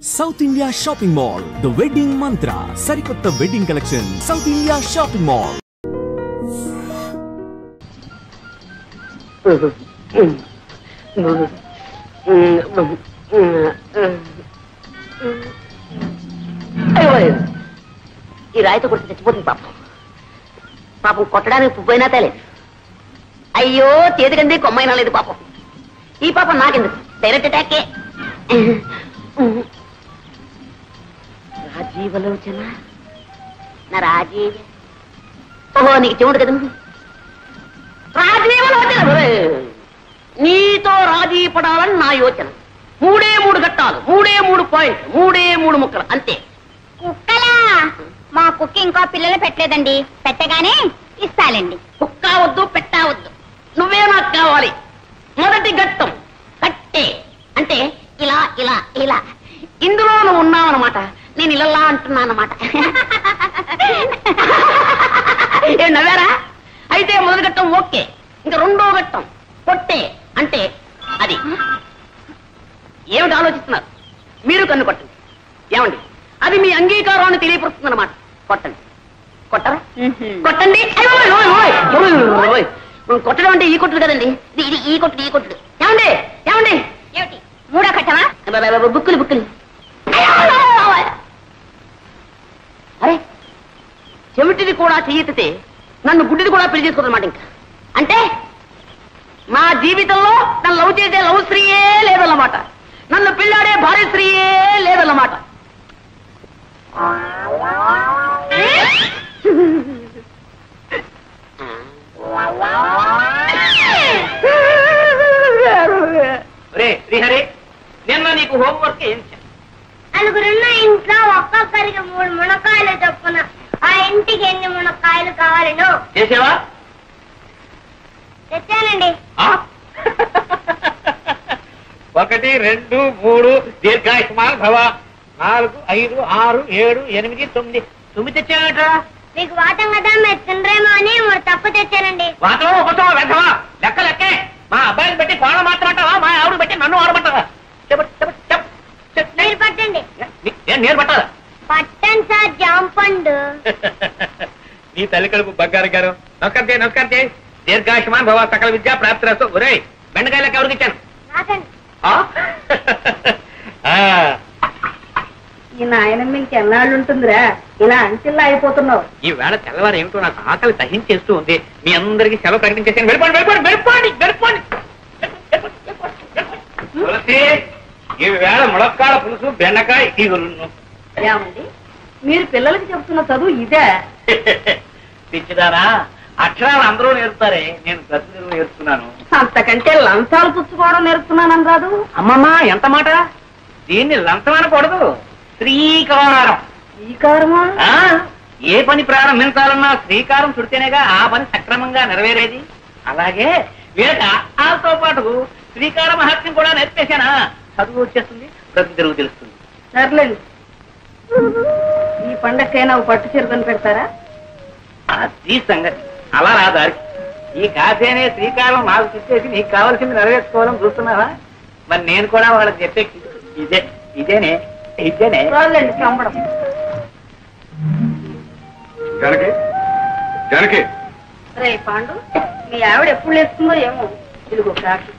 South India Shopping Mall, The Wedding Mantra, Sarikotta Wedding Collection, South India Shopping Mall. ఈ రాయితో కొట్టి తెచ్చిపోతుంది పాపం. పాపం కొట్టడానికి పువ్వైనా తేలేదు. అయ్యో చేతికంది కొమ్మైనా లేదు పాపం. ఈ పాపం నాకెందుకు, డైరెక్ట్ అటాకే. రాజీవలోచన నా రాజీవ, ఓహో నీకు చెవుడు కదా. రాజీవలోచన, నీతో రాజీ పడాలని నా యోచన. 3 ఘట్టాలు, 3 పాయింట్, 3 ముక్కలు అంతే. కుక్కలా? మా కుక్క ఇంకా పిల్లలు పెట్టలేదండి, పెట్టగానే ఇస్తాలండి. కుక్క వద్దు, పెట్టవద్దు, నువ్వే నాకు కావాలి. మొదటి ఘట్టం కట్టే, అంటే ఇలా ఇలా ఇలా. ఇందులో నువ్వు ఉన్నావన్నమాట, నేను ఇలా అంటున్నానమాట. ఏం నవ్వారా? అయితే మొదటి ఘట్టం ఓకే. ఇంకా 2వ ఘట్టం కొట్టే, అంటే అది. ఏమిటి ఆలోచిస్తున్నారు? మీరు కన్ను కొట్టండి. ఏమండి, అది మీ అంగీకారాన్ని తెలియపరుస్తుంది అన్నమాట. కొట్టండి. కొట్టరా? కొట్టండి. కొట్టడం అంటే ఈ కొట్టుడు కదండి, ఇది ఈ కొట్టుడు, ఈ కొట్టుడు. ఏమండి ఏమండి, ఏమిటి 3వ ఘట్టమా? బుక్కులు. అరే, చెవిటిది కూడా చెయ్యెత్తితే నన్ను గుడ్డిది కూడా పెళ్లి చేసుకోదన్నమాట. ఇంకా అంటే నా జీవితంలో నన్ను లవ్ చేసే లవ్ స్త్రీయే లేదన్నమాట, నన్ను పెళ్ళాడే భార్య స్త్రీయే లేదన్నమాట. శ్రీహరి, నిన్న నీకు హోంవర్క్ ఏం చేశాను? నలుగురున్న ఇంట్లో ఒక్కొక్కరికి 3 మునక్కాయలు చొప్పున, ఆ ఇంటికి ఎన్ని మునక్కాయలు కావాలను చేసావా? తెచ్చానండి. 1 2 3 దీర్ఘాయుష్మాన్ భవ. 4 5 6 7 8 9 9 తెచ్చానట్రా. మీకు వాటం కదా, మీరు తినరేమో అని 3 తప్పు తెచ్చానండి. వాతం ఒకటో వెధవా, లెక్క లెక్కే. మా అబ్బాయిని బట్టి కోణ మాత్రమంటావా, మా ఆవిడ బట్టి నన్ను ఆడబట్టవా? మీరు పట్టండి. నేను పట్టాలా? పట్టండి సార్, జాంపండు. నీ తల్లి కడుపు బంగారు గారు. నమస్కారం. దీర్ఘాయుష్మాన్ భవ, సకల విద్యా ప్రాప్తిరస్తు. ఒరే, బెండకాయ లెక్క ఎవరికి ఇచ్చాను? రాకండి. ఈ నాయనమ్మ ఇంకెన్నాళ్ళు ఉంటుందిరా, ఇలా అంచెల్లా అయిపోతున్నావు. ఈ వేళ తెల్లవారు ఏమిటో నాకు ఆకలి దహించేస్తూ ఉంది. మీ అందరికి సెలవు ప్రకటించేసాను. వెళ్ళిపోండి. ఈ వేళ ములక్కాడ పులుసు, బెండకాయ ఇగురును. ఏమండి, మీరు పిల్లలకి చెప్తున్న చదువు ఇదే? పిచ్చిదారా, అక్షరాలు అందరూ నేర్పుతారే, నేను ప్రతిదినం నేర్పుతున్నాను. అంతకంటే లంచాలు పుచ్చుకోవడం నేర్పుతున్నానని రాదు. అమ్మమ్మా, ఎంత మాట! దీన్ని లంచం అనకూడదు, శ్రీకారం. శ్రీకారమా? ఏ పని ప్రారంభించాలన్నా శ్రీకారం చుడితేనేగా ఆ పని సక్రమంగా నెరవేరేది. అలాగే వీళ్ళకి ఆతో పాటు శ్రీకార మహత్యం కూడా నేర్పేశానా, చదువు వచ్చేస్తుంది, ప్రతి తెరువు తెలుస్తుంది. సర్లేండి, ఈ పండక్కైనా పట్టు చీరకొని పెడతారా? అది సంగతి. అలా రా దారికి. ఈ కాశీ అనే శ్రీకారం నాకు చుట్టేసి నీకు కావాల్సింది నెరవేర్చుకోవాలని చూస్తున్నావా? మరి నేను కూడా వాళ్ళకి చెప్పే ఇదేనే. రాళ్ళండి చంపడం. జానకి, రే పాండు, మీ ఆవిడ ఎప్పుడు లేస్తుందో ఏమో. ఇదిగో కాకి.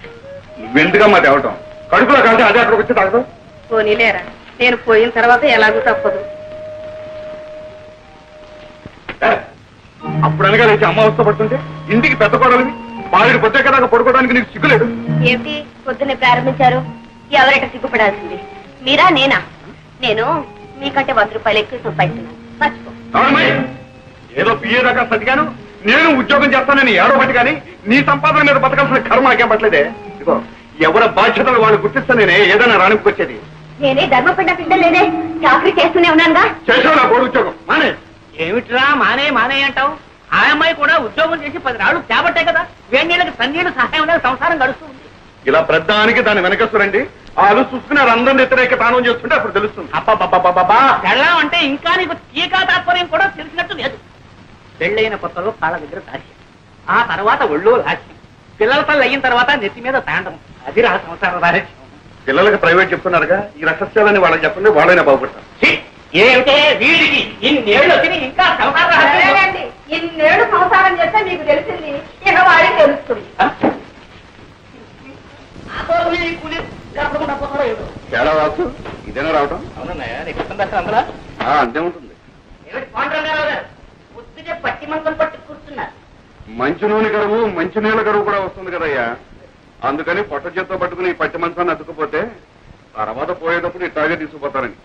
వెంటగా మా తేవటం కడుపులో కలిసి అదే అక్కడికి వచ్చి తాగదు. పోనీలేరా, నేను పోయిన తర్వాత ఎలాగూ తప్పదు. అప్పుడు అనగా లేచి అమ్మ అవస్థ పడుతుంటే ఇంటికి పెద్ద కొడాలని బాలుడి పొద్దే కదా పడుకోవడానికి నీకు సిగ్గులేదు. ఏమిటి పొద్దున్నే ప్రారంభించారు? ఎవరైనా సిగ్గుపడాల్సింది మీరా నేనా? నేను మీకంటే 100 రూపాయలు ఎక్కువ సంపాదిస్తున్నాను, మర్చిపో. ఏదో పిఏ దాకా సతిగాను, నేను ఉద్యోగం చేస్తానని ఏడో బట్టి కానీ నీ సంపాదన మీద బతకాల్సిన కర్మ నాకేం పట్టలేదే. ఇదిగో, ఎవరి బాధ్యతలు వాళ్ళు గుర్తిస్తానే ఏదైనా రాణికొచ్చేది. నేనే ధర్మపడ్డ పిల్లలేదే, చాకరీ చేస్తూనే ఉన్నానుగా. చేసావు నా కోడి ఉద్యోగం మానే. ఏమిట్రా మానే అంటావు? ఆ అమ్మాయి కూడా ఉద్యోగం చేసి 10 రాళ్ళు చేపట్టే కదా, వేణీళ్ళకి సన్నీళ్ళు సహాయం ఉండే సంసారం గడుస్తుంది. ఇలా ప్రధానికి దాని వెనకస్తురండి, వాళ్ళు చూసుకుని అందరం వ్యతిరేక తానం చేస్తుంటే అప్పుడు తెలుస్తుంది. అబ్బా, పెళ్ళం అంటే ఇంకా నీకు టీకా తాత్పర్యం కూడా తెలిసినట్టు లేదు. పెళ్ళైన కొత్తలో కాళ్ళ దగ్గర దాచి, ఆ తర్వాత ఒళ్ళో లాచి, పిల్లల తల్లి అయిన తర్వాత నెత్తి మీద తాండం. అది రా సంసార రాజ్యం. పిల్లలకి ప్రైవేట్ చెప్తున్నారుగా ఈ రహస్యాలని వాళ్ళకి చెప్పండి, వాళ్ళైనా బాగుపడతారు. ఏమిటే వీడికి ఇన్నేళ్ళు వచ్చి ఇంకా ఇన్నేళ్ళు సంసారం చేస్తే మీకు తెలిసింది, ఇక వాడికి తెలుస్తుంది. ఎలా రావచ్చు? ఇదేనా రావటం? అవునన్నయ్య, నీకు అందులో అంతే ఉంటుంది. పొద్దుటే పట్టి మంచం పట్టి కూర్చున్నారు. మంచి నూనె కరువు, మంచి నీళ్ళ కరువు కూడా వస్తుంది కదయ్యా. అందుకని పొట్ట చేత్తో పట్టుకుని ఈ పట్టి మంచాన్ని అతుక్కుపోతే తర్వాత పోయేటప్పుడు ఇట్లాగే తీసుకుపోతారని.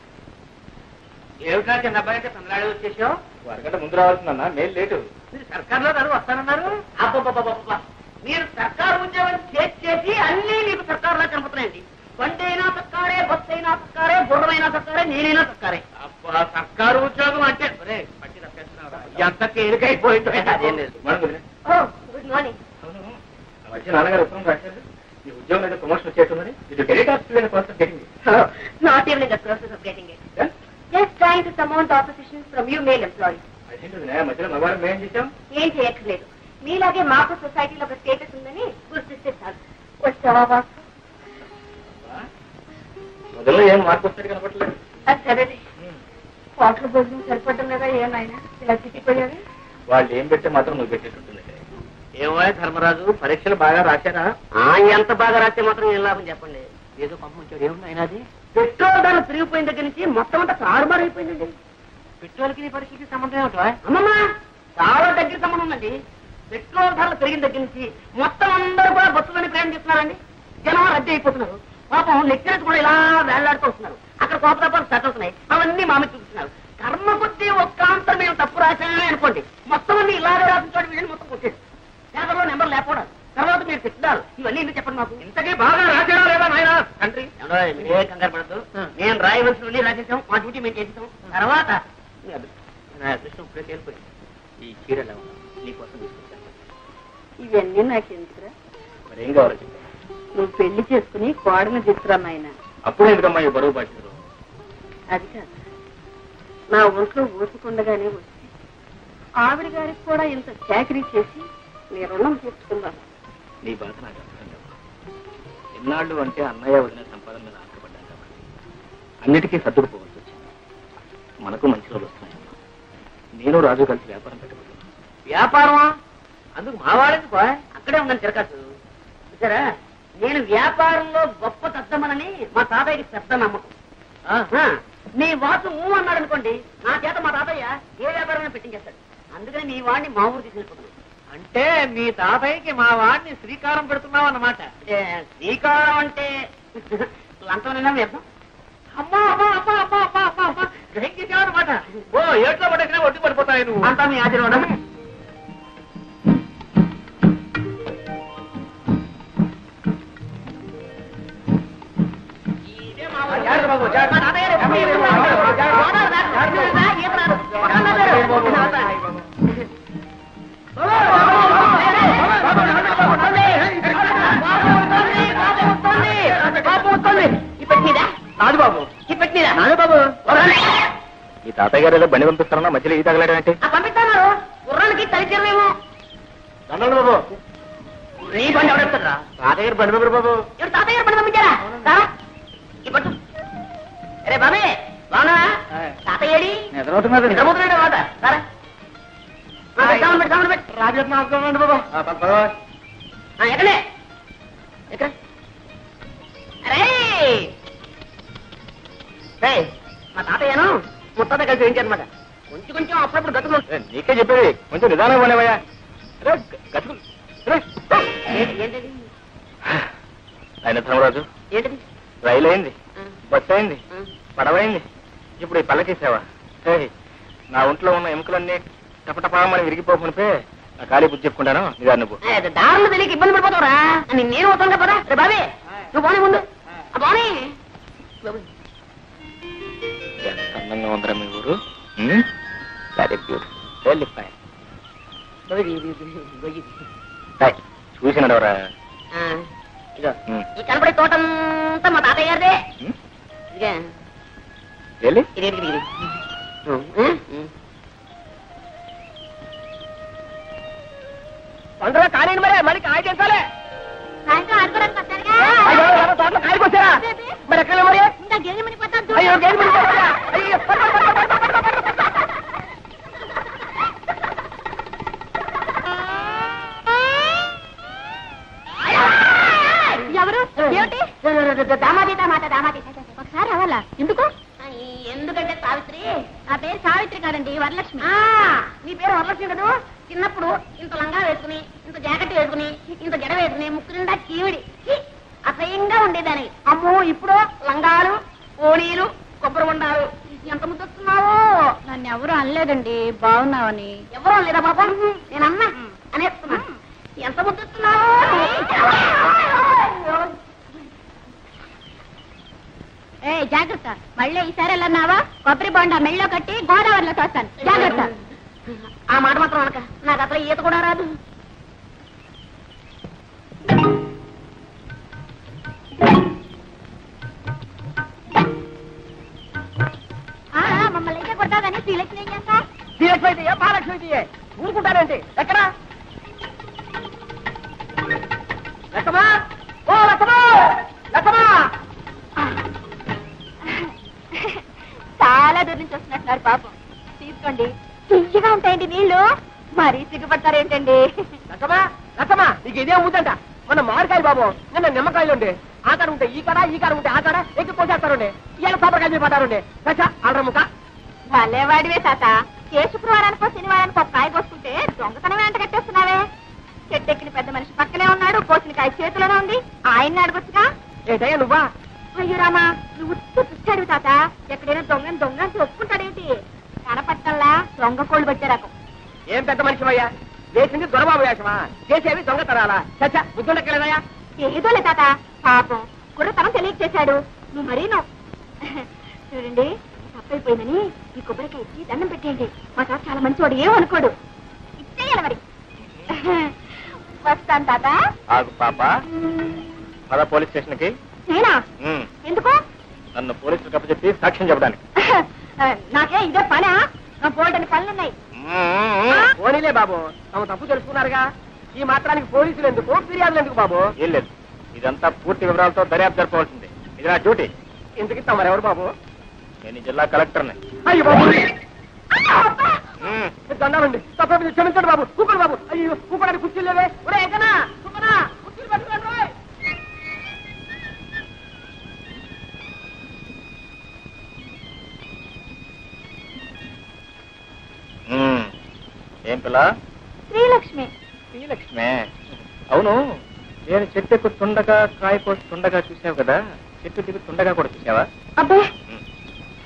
ఏమిటా చిన్న అబ్బాయి అంటే తొందరగా వచ్చేసావు? వారికంటే ముందు రావాల్సిందన్నా, మేలు లేటు. మీరు సర్కార్లో గారు వస్తానన్నారు. అబ్బబ్బబ్బబ్బ, మీరు సర్కారు ఉద్యోగం చేసి అన్నీ మీకు సర్కారులా కనపడుతున్నాయండి. బండైనా సర్కారే, బస్సు అయినా సర్కారే, గుర్రమైనా సర్కారే, నేనైనా సర్కారే. అబ్బా, సర్కారు ఉద్యోగం అంటే పట్టి తప్పేస్తున్నారా? ఎంత తేలికైపోయిందో. Good morning. మధ్య నాన్నగారు ఉత్తరం రాశారు, ఈ ఉద్యోగం మీద ప్రమోషన్ వచ్చేట్టున్నది. ఇది credit office process getting. Not even in the process of getting it. Just trying to surmount opposition from you male employees. అదేంటి మధ్యలో మగవాళ్ళం మేం చేశాం? ఏం చేయక్కర్లేదు, మీలాగే మాకు సొసైటీలో ఒక స్టేటస్ ఉందని గుర్తిస్తే చాలు. వచ్చావా బాసు? మొదల్లో ఏం మార్పు వస్తాడు కనపడలేదు. అది సరేలే, హోటల్ భోజనం సరిపడడం లేదా ఏమైనా ఇలా తిట్టిపోయావి? వాళ్ళు ఏం పెడితే మాత్రం నువ్వు పెట్టేటట్టుంది. ఏమో ధర్మరాజు, పరీక్షలు బాగా రాశారా? ఎంత బాగా రాస్తే మాత్రం ఏం లాభం చెప్పండి. ఏదో పంప వచ్చాడు. ఏముంది ఆయన? అది పెట్రోల్ ధరలు తిరిగిపోయిన దగ్గర నుంచి మొత్తం అంతా తారుమారు అయిపోయిందండి. పెట్రోల్కి నీ పరీక్షకి సంబంధం ఏమిటో? అమ్మమ్మ, చాలా దగ్గర సంబంధం ఉందండి. పెట్రోల్ ధరలు పెరిగిన దగ్గర నుంచి మొత్తం అందరూ కూడా బస్సులోని ప్రయాణం చేస్తున్నారండి. జనం రద్దీ అయిపోతున్నారు. పాపం లెక్చరర్స్ కూడా ఇలా వేళ్లాడుతూ వస్తున్నారు. అక్కడ కోపతాపాలు సెట్ అవుతున్నాయి. అవన్నీ మామూలు చూపిస్తున్నారు. కర్మ కొద్ది ఒక్క ఆన్సర్ మేము తప్పు రాశానే అనుకోండి, మొత్తం అన్ని ఇలాగే రాసిన చోట వీళ్ళని మొత్తం కొట్టేది. పేపర్లో నెంబర్ లేకపోవడం, తర్వాత మీరు తిట్టారు. ఇవన్నీ ఎందుకు చెప్పండి మాకు? ఇంతకీ బాగా రాశాడా లేదా నాయన తండ్రి? ఏ కంగారు పడద్దు, నేను రాయవలసిన రాసేసాం, మా డ్యూటీ మేము చేసేసాం. తర్వాత కృష్ణ ఇప్పుడే తేలిపోయింది. ఈ చీర ఎలా ఉన్నా నీకోసం తీసుకొచ్చాను. ఇవన్నీ నాకు ఎందుకురా? మరి ఏం కావాలో చెప్పాను. నువ్వు పెళ్లి చేసుకుని కోడని తీసుకురా నాయన. అప్పుడు ఎందుకమ్మా ఈ బరువు బాధ్యతలు? అది కాదు, నా ఒంట్లో ఓసుకుండగానే వచ్చి ఆవిడ గారికి కూడా ఇంత చాకరీ చేసి నీ రుణం తీర్చుకుందాం. నీ బాధ నాకు అర్థం కాదు. ఎన్నాళ్ళు అంటే అన్నయ్య వదిన సంపాదన మీద ఆశపడ్డాను కాబట్టి అన్నిటికీ సర్దుకుపోవాల్సి వచ్చింది. మనకు మంచి రోజులు వస్తున్నాయమ్మా. నేను రాజు కలిసి వ్యాపారం పెట్టబోతున్నాను. వ్యాపారమా? అందుకు మా వాడేందుకు అక్కడే ఉందని తిరగచ్చు. చూసారా, నేను వ్యాపారంలో గొప్ప తద్దమనని మా తాతయ్యకి పెద్ద నమ్మకం. మీ వాసు అన్నాడు అనుకోండి, నా చేత మా తాతయ్య ఏ వ్యాపారమైనా పెట్టించేస్తాడు. అందుకని మీ వాడిని మా ఊరు తీసుకెళ్ళిపోతున్నాను. అంటే మీ తాతయ్యకి మా వాడిని శ్రీకారం పెడుతున్నావు అన్నమాట. శ్రీకారం అంటే లంచమైనా వ్యర్థం. అమ్మా అమ్మా అమ్మా అమ్మా అమ్మా అమ్మా అమ్మా గ్రహించేసావన్నమాట. ఓ ఏట్లో పడేసినా ఒడ్డు పడిపోతాయి నువ్వు. అంతా మీ ఆశీర్వాదం. రాజుబాబు రాజుబాబు, ఈ తాతయ్య గారు ఏదో బండి పంపిస్తారన్నా మధ్యలో ఈ తగలాడంటే పంపిస్తాను. గుర్రానికి తలిచేమేమో. దండాలు బాబు. నీ బండి ఎవడెత్తారా? తాతయ్య గారు బండి పంపరు బాబు. ఎవరు తాతయ్య గారు బండి పంపించారా? ఇప్పుడు అరే బాబే బాగున్నా? తాతయ్యడి నిద్రపోతున్నాడు మాట. సరే రాజరత్న బాబు. ఎక్కడే ఎక్కడ? అరే మా తాతయ్యను ముత్తాత కలిసి వేయించారనమాట. కొంచెం కొంచెం అప్పుడప్పుడు గతులు. నీకే చెప్పేది, కొంచెం నిదానం పోలేవయ్యా. గతుకులు ఏంటది? ఆయన ధర్మరాజు, ఏంటది? రైలు అయింది, బస్సు అయింది, పడవైంది, ఇప్పుడు ఈ పల్లకీసావా? నా ఒంట్లో ఉన్న ఎముకలన్నీ టపటపామని విరిగిపోకునిపే నా ఖాళీ బుద్ధి చెప్పుకుంటాను. నిదాన్ని నువ్వు దారులు తెలియక ఇబ్బంది పడిపోతావురా. నేను వస్తాను కదా. రే బాబే నువ్వు బానే ముందు బానే. ఎంత అందంగా ఉందరా మీ ఊరు. Very beautiful, very fine. చూసినాడవరా? ఇదో ఈ కనపడే తోటంతా మా తాతయ్య గారిదే. వెళ్ళి ఇది తొందరగా కానివ్వండి, మరి మళ్ళీ కాయ చేసాలే. సాయంత్రం ఆడుకోవడానికి వస్తారుగా. తోటలో కాయకొచ్చారా మరి ఎక్కడ మరి అయ్యో గేదెమని అయ్యో ఎవరు ఏమిటి దామాది ఒకసారి రావాలా ఎందుకు ఎందుకంటే సావిత్రి నా పేరు సావిత్రి కాదండి వరలక్ష్మి నీ పేరు వరలక్ష్మి కదా చిన్నప్పుడు ఇంత లంగా వేసుకుని ఇంత జాకెట్ వేసుకుని ఇంత జడ వేసుకుని ముక్కు నిండా చీవిడి అసహ్యంగా ఉండేదాన్ని అమ్మో ఇప్పుడు లంగాలు ఓణీలు కొబ్బరి ఉండాలు ఎంత ముద్దొస్తున్నావో నన్ను ఎవరు అనలేదండి బాగున్నావని ఎవరు అనలేదా పాపం నేను అన్నా అనేస్తున్నా ఎంత ముద్దొస్తున్నావో ఏ జాగ్రత్త మళ్ళీ ఈసారి వెళ్ళన్నావా కొబ్బరి బొండా మెళ్ళో కట్టి గోదావరిలో తోస్తాను జాగ్రత్త ఆ మాట మాత్రం అనక నాకు అసలు ఈత కూడా రాదు మమ్మల్ని అయితే కొట్టాదని శ్రీలక్ష్మి ఏం చేస్తా శ్రీలక్ష్మి అయితే మహాలక్ష్మి అయితే ఊరుకుంటారంటే ఎక్కడ లక్కమా ఓ లక్కమా లక్కమా చాలా దూరం నుంచి వస్తున్నట్టున్నారు పాపం తీసుకోండి తీయగా ఉంటాయండి నీళ్లు మరీ సిగ్గుపడతారేంటండి లక్కమా లక్కమా నీకు ఇదే ఉందంట మన మామిడికాయలు బాబు నిన్న నిమ్మకాయలు ఉండే ఆ కాడ ఉంటే ఈ కాడ ఉంటే ఆ కాడ ఎక్కి పోసేస్తారుండే ఇవాళ కొబ్బరికాయలు పడ్డారుండే కచ్చా అల్రముక భలేవాడివే తాత ఏ శుక్రవారానికో శనివారానికో కాయ కోసుకుంటే దొంగతనం వెంట కట్టేస్తున్నావే చెట్టెక్కిన పెద్ద మనిషి పక్కనే ఉన్నాడు కోసిన కాయ చేతిలోనే ఉంది ఆయన్ని అడగొచ్చుగా ఏంటయ్యా నువ్వా అయ్యో రామా నువ్వు పిచ్చాడు తాత ఎక్కడైనా దొంగ అని ఒప్పుకుంటాడేంటి కనపట్టల్లా దొంగ కోళ్ళు పట్టే రకం ఏం పెద్ద మనిషి అయ్యా చేసింది దొరబాబు వేషమా చేసేవి దొంగతనాలా చచ్చా బుద్ధుండకెళ్ళదయ్యా ఏదోలే తాత పాపం కుర్రతనం తెలియక చేశాడు నువ్వు మరీను చూడండి తప్పైపోయిందని ఈ కొబ్బరికాయ ఇచ్చి దండం పెట్టేయండి మా తాత చాలా మంచివాడు ఏమనుకోడు ఇచ్చేయాలి మరి వస్తాను తాత ఆగు పాప పద పోలీస్ స్టేషన్ కి నేనా ఎందుకు నన్ను పోలీసులు కప్పచెప్పి సాక్ష్యం చెప్పడానికి నాకే ఇదే పనా నా బోల్డని పనులున్నాయి పోనీలే బాబు తమ తప్పు తెలుసుకున్నారుగా ఈ మాత్రానికి పోలీసులు ఎందుకు ఫిర్యాదులు ఎందుకు బాబు ఏం లేదు ఇదంతా పూర్తి వివరాలతో దర్యాప్తు జరపవలసింది ఇది నా డ్యూటీ ఎందుకు తమరెవరు బాబు నేను జిల్లా కలెక్టర్ని అయ్యో బాబు దండాలండి తప్ప క్షమించండి బాబు కూపడు బాబు అయ్యో కూపడానికి కుర్చీలు లేవే ఒరే ఎక్కనా కూపనా కుర్చీలు పట్టుకోండి రోయ్. ఏం పిల్ల శ్రీలక్ష్మి శ్రీలక్ష్మే అవును నేను చెట్టు ఎక్కుతుండగా కాయ కోస్తుండగా చూసావు కదా చెట్టు దిగుతుండగా కూడా చూసావా అబ్బే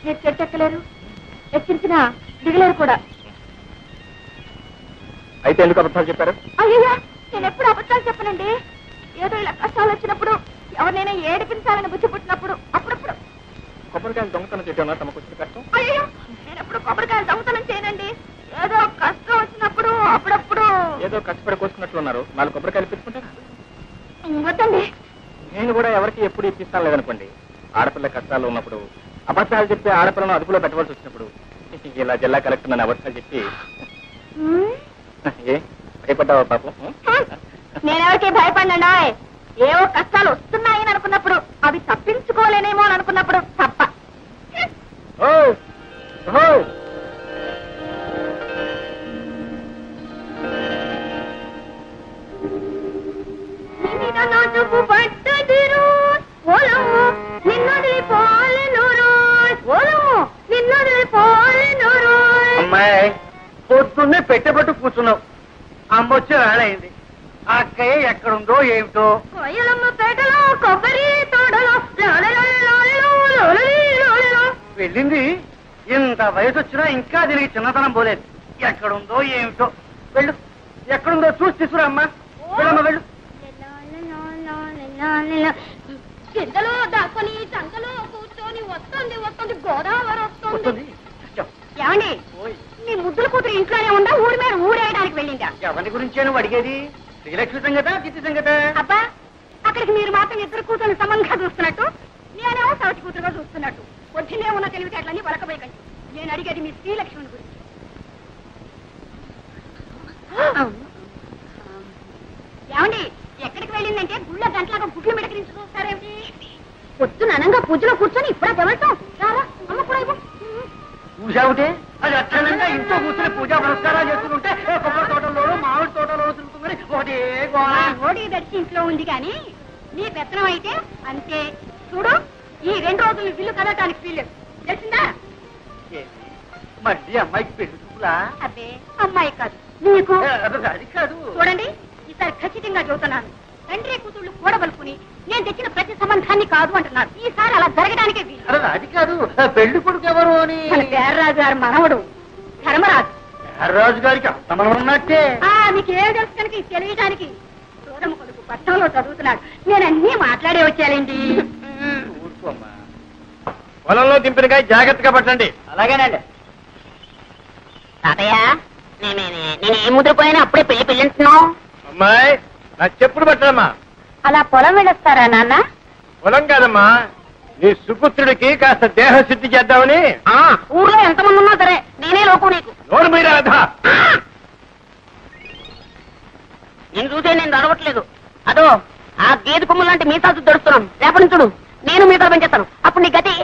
మీరు చెట్టు ఎక్కలేరు ఎక్కించిన దిగలేరు కూడా అయితే ఎందుకు అబద్ధాలు చెప్పారు అయ్యా నేను ఎప్పుడు అబద్ధాలు చెప్పనండి ఏదో ఇలా కష్టాలు వచ్చినప్పుడు ఎవరినైనా ఏడిపించాలని బుద్ధి పుట్టినప్పుడు అప్పుడప్పుడు కొబ్బరికాయలు దొంగతనం చేయడం తమకు వచ్చిన కష్టం అయ్యో నేను ఎప్పుడు కొబ్బరికాయలు దొంగతనం చేయనండి ఏదో కష్టం వచ్చినప్పుడు అప్పుడప్పుడు ఏదో కష్టపడి కోసుకున్నట్లున్నారు 4 కొబ్బరికాయలు పెట్టుకుంటారా వద్దండి నేను కూడా ఎవరికి ఎప్పుడు ఇప్పిస్తాను లేదనుకోండి ఆడపిల్ల కష్టాలు ఉన్నప్పుడు అబద్ధాలు చెప్పి ఆడపిల్లను అదుపులో పెట్టవలసి వచ్చినప్పుడు ఇలా జిల్లా కలెక్టర్ నన్ను అబద్ధాలు చెప్పి ఏ భయపడ్డావా పాపం నేనెవరికి భయపడినా ఏవో కష్టాలు వస్తున్నాయని అనుకున్నప్పుడు అవి తప్పించుకోలేనేమో అని అనుకున్నప్పుడు తప్ప ఓ ఓ అమ్మాయి పొద్దున్నే పెట్టబట్టు కూర్చున్నావు అమ్మ వచ్చే వేళయింది ఆ అక్కయ్య ఎక్కడుందో ఏమిటో పేటలో కొబ్బరి తోటలో వెళ్ళింది ఇంత వయసు వచ్చినా ఇంకా దీనికి చిన్నతనం పోలేదు ఎక్కడుందో ఏమిటో వెళ్ళు ఎక్కడుందో చూసి తీసుకురా అమ్మా వెళ్ళమ్మా వెళ్ళు కిందలో దాక్కుని చంకలో కూర్చొని వస్తుంది గోదావరి వస్తుంది ఏమండి మీ ముద్దుల కూతురు ఇంట్లోనే ఉందా ఊరి మీద ఊరేయడానికి వెళ్ళిందా ఎవరి గురించే నువ్వు అడిగేది శ్రీలక్ష్మి సంగత చిట్టి సంగత అబ్బా అక్కడికి మీరు మాత్రం ఇద్దరు కూతురు సమంగా చూస్తున్నట్టు నేనేమో సవతి కూతురుగా చూస్తున్నట్టు వచ్చినే ఉన్న తెలివితేటలన్నీ వలకబోయకండి నేను అడిగేది మీ శ్రీలక్ష్మిని గురించి ఏమండి ఎక్కడికి వెళ్ళిందంటే గుళ్ళ గంటలాగా గుడ్లు మిడకరించి చూస్తారేమిటి? పొద్దున అనంగా పూజలో కూర్చొని ఇప్పుడా తెవడతాం రారా అమ్మ కూడా ఇవ్వు. పూజావుటే అది అక్షరంగా ఇంట్లో కూర్చొని పూజా పురస్కారాలు చేసుకుంటే కొబ్బరి తోటలోనూ మామిడి తోటలోనూ తిరుగుతుంది. ఒకటే ఓడి దర్శి ఇంట్లో ఉంది కానీ నీ పెత్తనం అయితే అంతే. చూడు ఈ 2 రోజులు బిల్లు కదటానికి వీల్లేదు తెలిసిందా? మళ్ళీ అమ్మాయికి పెళ్లి చూపులా? అబ్బే అమ్మాయి కాదు నీకు. అది కాదు. చూడండి ఈసారి ఖచ్చితంగా చెబుతున్నాను. తండ్రి కూతుళ్ళు కూడబలుకుని నేను తెచ్చిన ప్రతి సంబంధాన్ని కాదు అంటున్నారు. ఈసారి అలా జరగడానికే వీలు. అది కాదు పెళ్లి కొడుకు ఎవరు అని. మన పేర్రాజు గారు మనవడు ధర్మరాజు. రాజు గారికి అంత మనం ఉన్నట్టే. మీకేం తెలుసు కనుక ఇది తెలియడానికి. చూడమ్మ కొడుకు పట్టణంలో చదువుతున్నాడు. నేను అన్నీ మాట్లాడే వచ్చానండి. ఊరుకోమ్మా. పొలంలో దింపినకాయ జాగ్రత్తగా పట్టండి. అలాగేనండి. తాతయ్య నేను ఏ ముద్రపోయినా అప్పుడే పెళ్లి పెళ్ళింటున్నావు. అమ్మాయి నా చెప్పుడు పట్టడమ్మా. అలా పొలం వెళ్ళొస్తారా నాన్న? పొలం కాదమ్మా, నీ సుపుత్రుడికి కాస్త దేహశుద్ధి చేద్దామని. ఊర్లో ఎంతమంది ఉన్నా సరే నేనే లోకం నీకు. నోరు మీద నేను చూసే నేను నడవట్లేదు. అదో ఆ గేదె కొమ్ము లాంటి మీసాలు దొరుకుతున్నాను. రేపటి నుంచి చూడు నేను మీసాలు పెంచేస్తాను. అప్పుడు నీ గతి.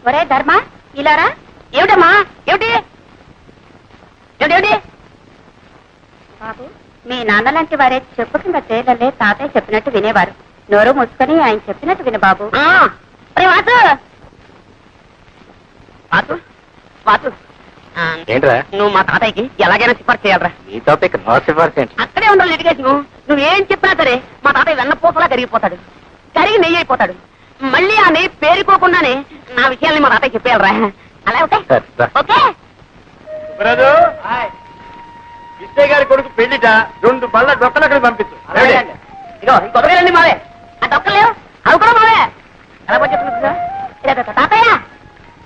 ఒరే ధర్మ ఇలారా. ఏమిటమ్మా ఏమిటి ఏమిటి? బాబు మీ నాన్న లాంటి వారే చెప్పు కింద తేలలే తాతయ్య చెప్పినట్టు వినేవారు. నోరు మూసుకొని ఆయన చెప్పినట్టు విను బాబు. వాసు వాసు వాసు ఏంట్రా నువ్వు మా తాతయ్యకి ఎలాగైనా సిఫార్సు చేయాలరా. నీ టాపిక్ నో సిఫార్సు ఏంటి? అక్కడే ఉండాలి లిటిగేషన్. నువ్వేం చెప్పినా సరే మా తాతయ్య వెన్నపూసలా కరిగిపోతాడు. కరిగి నెయ్యి అయిపోతాడు. మళ్ళీ ఆ నెయ్యి పేరుకోకుండానే నా విషయాల్ని మా తాతయ్య చెప్పేయాలరా. అలా ఓకే ఓకే. విజయ్ గారి కొడుకు పెళ్లిట 2 బళ్ళ డొక్కలు అక్కడ పంపించు. ఇగో ఇంకొకరేనండి మావే. ఆ డొక్కలేవు అవి కూడా మావే. ఎలా చెప్తున్నా తాతయ్య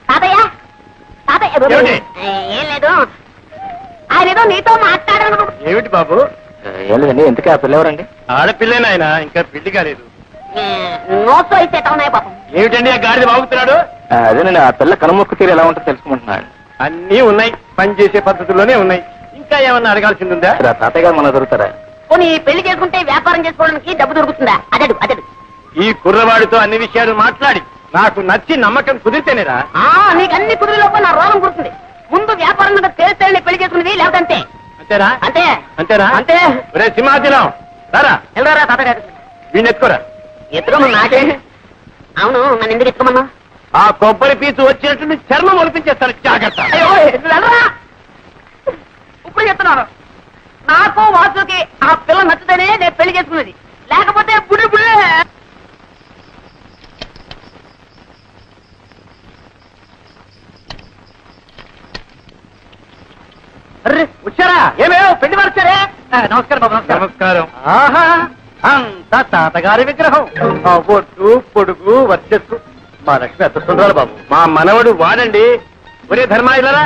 తాతయ్య తాతయ్య ఏం లేదు. ఆయన ఏదో నీతో మాట్లాడాను. ఏమిటి బాబు? ఏం లేదండి. ఎందుకు ఆ పిల్ల ఎవరండి? ఆడపిల్లేనా ఆయన? ఇంకా పెళ్లి కాలేదు. నోట్స్ అయితే ఉన్నాయి పాపం. ఏమిటండి ఆ గాడిద బాగుతున్నాడు? అదేనండి, ఆ పిల్ల కనుమొక్కు తీరు ఎలా ఉంటుందో తెలుసుకుంటున్నాడు. అన్నీ ఉన్నాయి, పని చేసే పద్ధతుల్లోనే ఉన్నాయి. ఇంకా ఏమన్నా అడగాల్సింది ఉందా? తాతయ్య గారు మన దొరుకుతారా? పోనీ పెళ్లి చేసుకుంటే వ్యాపారం చేసుకోవడానికి డబ్బు దొరుకుతుందా? అదడు అదడు. ఈ కుర్రవాడితో అన్ని విషయాలు మాట్లాడి నాకు నచ్చి నమ్మకం కుదిరితేనేరా? నీకు అన్ని కుదిరిలోపు నా రోగం కుడుతుంది. ముందు వ్యాపారం మీద తేలితేనే పెళ్లి చేసుకునేది. లేకపోతే అంతే. అంతేనా? అంతే అంతేనా? అంతే. ఒరే సింహాచలం రారా. వెళ్ళరా తాతగారు. వీడిని ఎత్తుకోరా. ఎత్తుకోమన్నా నాకే. అవును నన్ను ఎందుకు ఎత్తుకోమన్నా? ఆ కొబ్బరి పీచు వచ్చినట్టు చర్మం ఒలిపించేస్తాను. జాగ్రత్త. ఇప్పుడు చెప్తున్నాను. నాకు వాసుకి ఆ పిల్ల నచ్చుతేనే నేను పెళ్లి చేసుకున్నది. లేకపోతే బుడి బుడే. వచ్చారా? ఏమేమో పెళ్లి వారు వచ్చారే. నమస్కారం బాబు. నమస్కారం. ఆహా అంతా తాతగారి విగ్రహం. ఒట్టు పొడుగు వర్చస్సు. మా లక్ష్మి ఎంత సుందరాలు బాబు. మా మనవడు వాడండి. ఒరే ధర్మాయిలరా,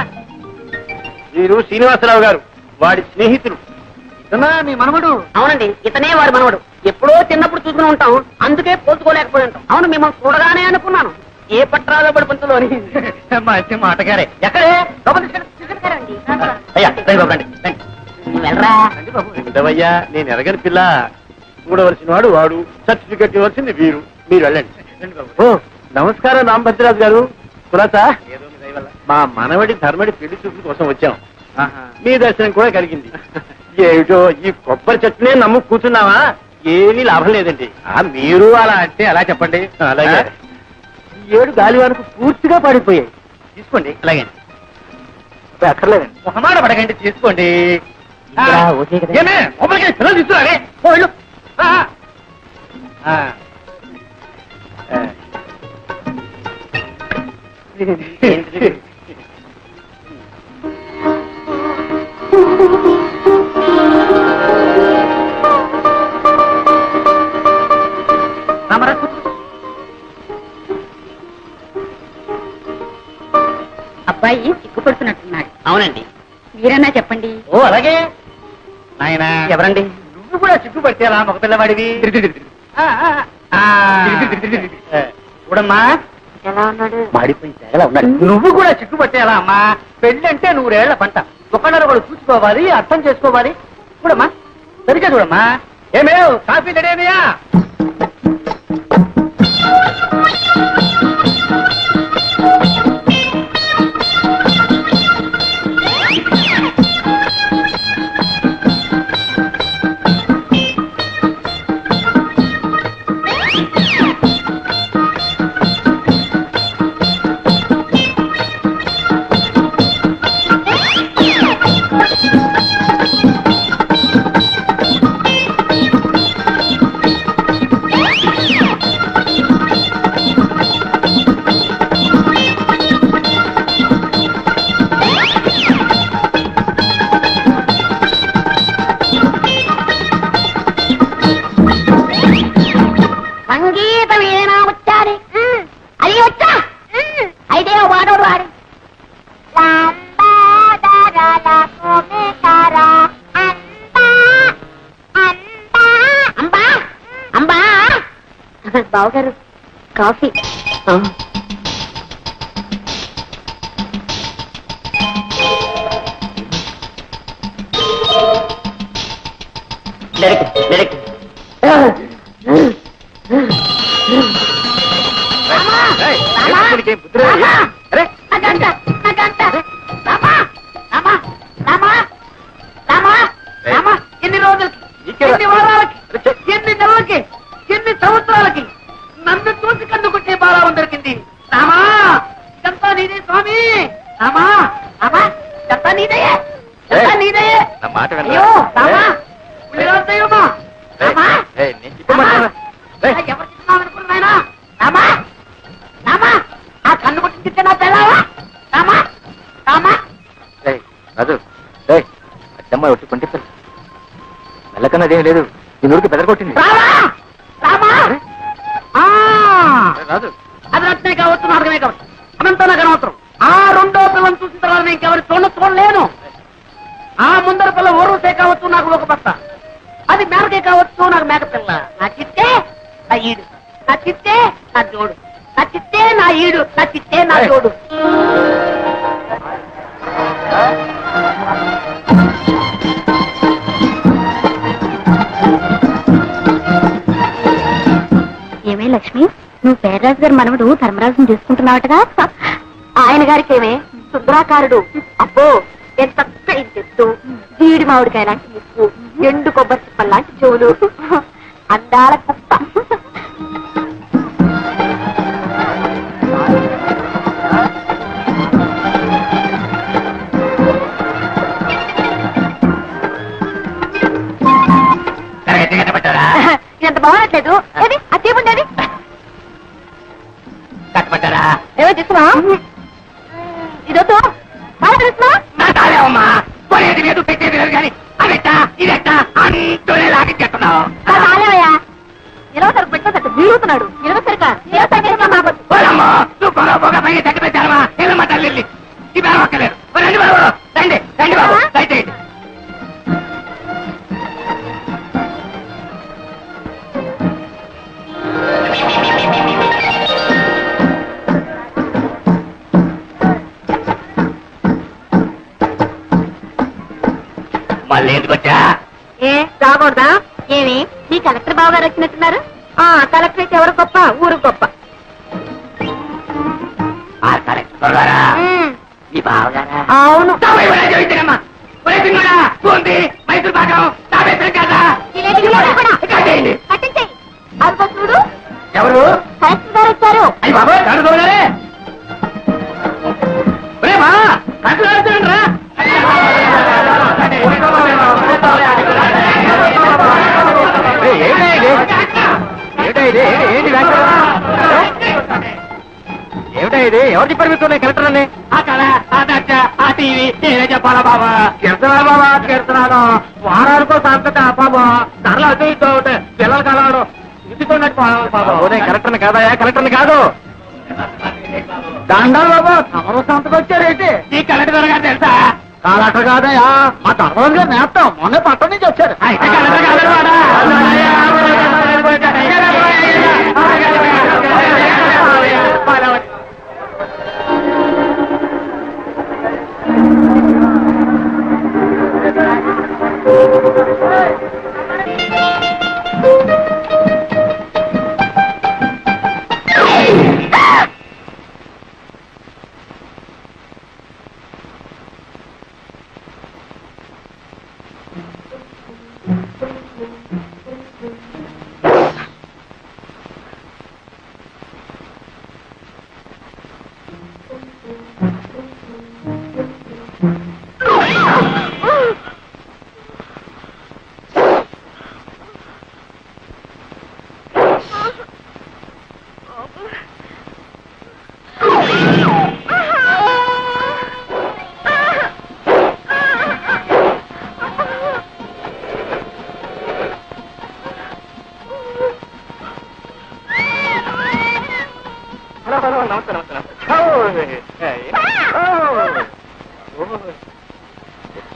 వీరు శ్రీనివాసరావు గారు, వాడి స్నేహితులు. ఇతనా మీ మనవడు? అవునండి, ఇతనే వాడి మనవడు. ఎప్పుడో చిన్నప్పుడు చూసుకుని ఉంటాం, అందుకే పోల్చుకోలేకపోయి ఉంటాం. అవును మిమ్మల్ని చూడగానే అనుకున్నాను ఏ పట్రాలో పడి పంతులోని. మంచి మాటగారే. ఎక్కడే? అయ్యా రండి బాబు రండి. వెళ్ళరా ఉండవయ్యా, నేను ఎరగని పిల్ల. చూడవలసిన వాడు వాడు, సర్టిఫికెట్ ఇవ్వాల్సింది వీరు. మీరు వెళ్ళండి. ఓ నమస్కారం రామభద్రరాజు గారు. కులాసా మా మనవడి ధర్మడి పెళ్లి చూపు కోసం వచ్చాం. మీ దర్శనం కూడా కలిగింది. ఏమిటో ఈ కొబ్బరి చెట్టునే నమ్ము కూర్చున్నావా? ఏమీ లాభం లేదండి. మీరు అలా అంటే అలా చెప్పండి. అలాగే 7 గాలివానకు పూర్తిగా పడిపోయాయి. తీసుకోండి. అలాగే అక్కర్లేదండి. ఒక మాట పడకండి, తీసుకోండి. ఏమే కొబ్బరికాయ పిల్లలు తీసుకురావే. అబ్బాయి సిగ్గుపడుతున్నట్టున్నాడు. అవునండి. మీరన్నా చెప్పండి. ఓ అలాగే నాయనా. ఎవరండి? నువ్వు కూడా సిగ్గుపడితే అలా మగ పిల్లవాడివి. చూడమ్మా ఎలా ఉన్నాడు? మాడిపోయి తెగలా ఉన్నాడు. నువ్వు కూడా సిగ్గుపడితే ఎలా అమ్మా? పెళ్లి అంటే 100 ఏళ్ల పంట. ఒకళ్ళొకడు చూసుకోవాలి, అర్థం చేసుకోవాలి. చూడమ్మా సరిగ్గా చూడమ్మా. ఏమేవ్ కాఫీ రెడీయా? సంగీతం ఏనా వచ్చారి అది వచ్చా అయితే వాడోడు వాడి అంబా బావగారు కాఫీ ఎన్ని రోజులకి, ఎన్ని వారాలకి, ఎన్ని నెలలకి, ఎన్ని సంవత్సరాలకి నన్ను చూసి కన్నుకుంటే బాగా దొరికింది. రామా ఇదంతా నీదే స్వామి. రామా రామా ఇదంతా నీదే, ఇదంతా నీదే. అయ్యో రామా ఉల్లిరామా రామా ఎవరు తిన్నావు అనుకున్నాయినా? రామా రామా ఆ కన్ను కొట్టి తిట్టే నా పిల్లవా? రామా రామా అద్దమ్మ ఒట్టి కొంటే మెల్లకన్నదేం లేదు, నీ నూరికి బెదరగొట్టింది. రామా రామా అది రత్నే కావచ్చు, నాటకమే కావచ్చు, అనంతా నాకు అనవసరం. ఆ రెండో పిల్లని చూసిన తర్వాత నేను ఇంకెవరి చూడలేను. ఆ ముందర పిల్ల ఊరుసే కావచ్చు, నాకు ఒక బస్త. అది మేరకే కావచ్చు, నాకు మేక పిల్ల. నా చిత్తే నా ఈడు, నా చిత్తే నా జోడు, నా చిత్తే నా ఈడు, నా చిత్తే నా జోడు. ఏమే లక్ష్మి, నువ్వు పేర్రాజు గారి మనవడు ధర్మరాజుని చూసుకుంటున్నావటగా? ఆయన గారికి ఏమే శుభ్రాకారుడు. అబ్బో ఎంత చెట్టు, జీడి మామిడికాయ లాంటి ముక్కు, ఎండు కొబ్బరి చిప్పల్ లాంటి చెవులు, అందాల కుప్ప. ఎంత బాగట్లేదు. ఏది ఆ తీపుండేది కట్టబట్టారా? ఏమో తీసుకున్నా ఇదొద్దు బాగా తెలుస్తున్నా కొనేది లేదు, పెట్టేది లేదు, కానీ అదెట్టా ఇదెట్టా అంటూనే లాగించేస్తున్నావు. రాలేవయ్యా. ఇరవై సరుకు పెట్టేసట్టు వీడుతున్నాడు. ఇరవై సరికా నువ్వు పొగ పైన దగ్గర పెట్టారమ్మా. ఏమమ్మా తల్లి ఈ బేరం ఒక్కలేదు. రండి బాబు, రండి రండి బాబు, దయచేయండి. మళ్ళీ ఎందుకొచ్చా? ఏ రాకూడదా? ఏమి మీ కలెక్టర్ బావ గారు వచ్చినట్టున్నారు? కలెక్టర్ అయితే ఎవరు గొప్ప, ఊరు గొప్ప. కలెక్టర్ గారా? మీ బావగారా? అవును. మైసూర్ భాగం అదిగో చూడు, ఎవరు? కలెక్టర్ గారు వచ్చారు. అయ్యి బాబు గారే మా కలెక్టర్ గారు వచ్చారంటరా? ఏమిటా ఇది? ఎవరు చెప్పారు మీకు కలెక్టర్ అని? ఆ కళ, ఆ దర్శ, ఆ టీవీ నేనే చెప్పాలా బాబా? కీర్తనాలు బాబా, కీర్తనాలు వారానికో సంతట బాబా. ధరలు అటు ఇటు అవుతాయి. పిల్లలు కలవడం ఇదికున్నట్టు బాబా. కలెక్టర్ని కాదయా, కలెక్టర్ని కాదు. దండాలు బాబా, తమరు సంతకు వచ్చారేంటి? ఈ కలెక్టర్ గారు తెలుసా? కలెక్టర్ కాదయా, మా ధర్మరాజు గారు నేస్తాం. మొన్న పట్టణం నుంచి వచ్చారు. అయితే కలెక్టర్ కాదు వాడా?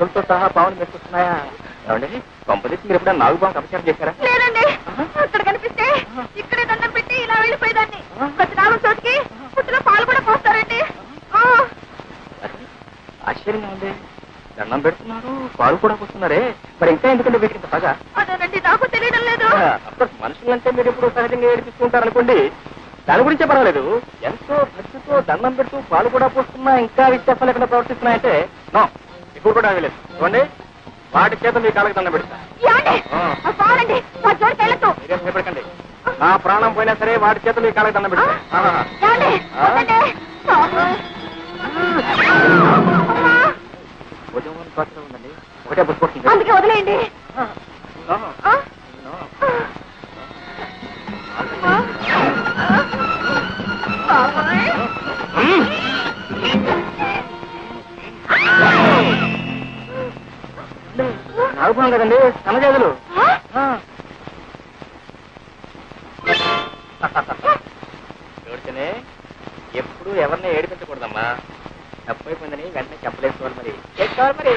మనుషులతో సహా పావులు మెచ్చుకున్నాయా? ఏమండి కొంపదీసి మీరు ఎప్పుడైనా నాగుపాము అపచారం చేశారా? లేదండి. అక్కడ కనిపిస్తే ఇక్కడే దండం పెట్టి ఇలా వెళ్ళిపోయేదాన్ని. ప్రతి నాలుగు చోటికి పుట్టిన పాలు కూడా పోస్తారండి. ఆశ్చర్యంగా ఉంది. దండం పెడుతున్నారు, పాలు కూడా పోస్తున్నారే, మరి ఇంకా ఎందుకంటే వీటికి బాగా? అదేనండి, నాకు తెలియడం లేదు. మనుషులంటే మీరు ఎప్పుడు సహజంగా ఏడిపిస్తుంటారనుకోండి, దాని గురించే పర్వాలేదు. ఎంతో భక్తితో దండం పెడుతూ పాలు కూడా పోస్తున్నా ఇంకా విశ్వాసం లేకుండా ప్రవర్తిస్తున్నాయంటే నో, ఇప్పుడు కూడా లేదు. చూడండి, వాటి చేత మీ కాళ్ళకి దండం పెడతా. మీరేం భయపడకండి, నా ప్రాణం పోయినా సరే వాటి చేత మీ కాళ్ళకి దండం పెడతా. ఉదయం పాత్ర ఉందండి, ఒకటే పుట్టుకొస్తుంది. అందుకే వదిలేయండి. నాగుపాము కదండి, సన్నజాతులు. చూడితేనే ఎప్పుడు ఎవరిని ఏడిపించకూడదమ్మా. తప్పైపోయిందని వెంటనే చెప్పలేసుకోవాలి. మరి చేసుకోవాలి మరి.